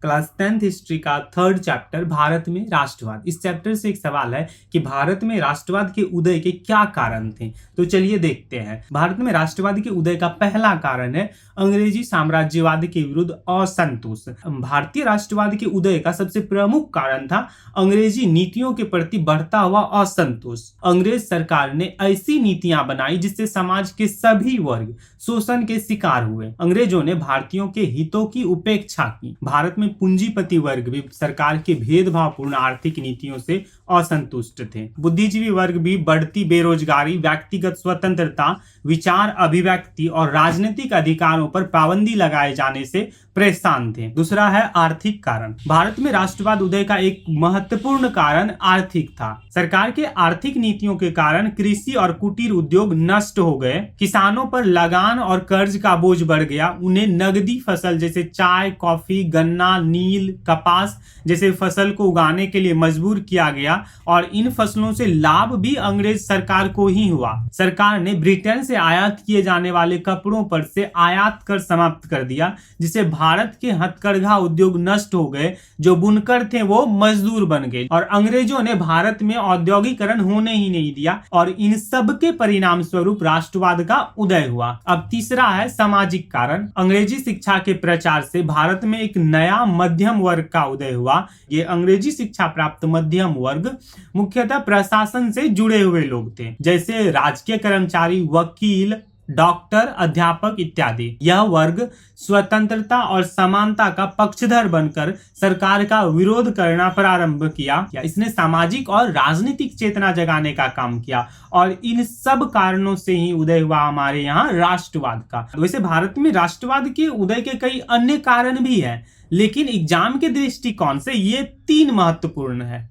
Class 10th history का third chapter Bharat में राष्ट्रवाद। इस चैप्टर से एक सवाल है कि भारत में राष्ट्रवाद के उदय के क्या कारण थे। तो चलिए देखते हैं। भारत में राष्ट्रवाद के उदय का पहला कारण है अंग्रेजी साम्राज्यवाद के विरुद्ध असंतोष। भारतीय राष्ट्रवाद के उदय का सबसे प्रमुख कारण था अंग्रेजी नीतियों के प्रति बढ़ता हुआ असंतोष। अंग्रेज सरकार ने ऐसी नीतियां बनाई जिससे समाज के सभी वर्ग शोषण के शिकार हुए। अंग्रेजों ने भारतीयों के हितों की उपेक्षा की। भारत में पूंजीपति वर्ग भी सरकार के भेदभावपूर्ण आर्थिक नीतियों से असंतुष्ट थे। बुद्धिजीवी वर्ग भी बढ़ती बेरोजगारी, व्यक्तिगत स्वतंत्रता, विचार अभिव्यक्ति और राजनीतिक अधिकारों पर पाबंदी लगाए जाने से परेशान थे। दूसरा है आर्थिक कारण। भारत में राष्ट्रवाद उदय का एक महत्वपूर्ण कारण आर्थिक था। सरकार के आर्थिक नीतियों के कारण कृषि और कुटीर उद्योग नष्ट हो गए। किसानों पर लगान और कर्ज का बोझ बढ़ गया। उन्हें नगदी फसल जैसे चाय, कॉफी, गन्ना, नील, कपास जैसे फसल को उगाने के लिए मजबूर किया गया और इन फसलों से लाभ भी अंग्रेज सरकार को ही हुआ। सरकार ने ब्रिटेन से आयात किए जाने वाले कपड़ों पर से आयात कर समाप्त कर दिया, जिससे भारत के हथकरघा उद्योग नष्ट हो गए। जो बुनकर थे वो मजदूर बन गए और अंग्रेजों ने भारत में औद्योगिकरण होने ही नहीं दिया और इन सब के परिणाम स्वरूप राष्ट्रवाद का उदय हुआ। अब तीसरा है सामाजिक कारण। अंग्रेजी शिक्षा के प्रचार से भारत में एक नया मध्यम वर्ग का उदय हुआ। ये अंग्रेजी शिक्षा प्राप्त मध्यम वर्ग मुख्यतः प्रशासन से जुड़े हुए लोग थे, जैसे राजकीय कर्मचारी, वकील, डॉक्टर, अध्यापक इत्यादि। यह वर्ग स्वतंत्रता और समानता का पक्षधर बनकर सरकार का विरोध करना प्रारंभ किया। इसने सामाजिक और राजनीतिक चेतना जगाने का काम किया और इन सब कारणों से ही उदय हुआ हमारे यहाँ राष्ट्रवाद का। वैसे भारत में राष्ट्रवाद के उदय के कई अन्य कारण भी हैं, लेकिन एग्जाम के दृष्टिकोण से ये 3 महत्वपूर्ण है।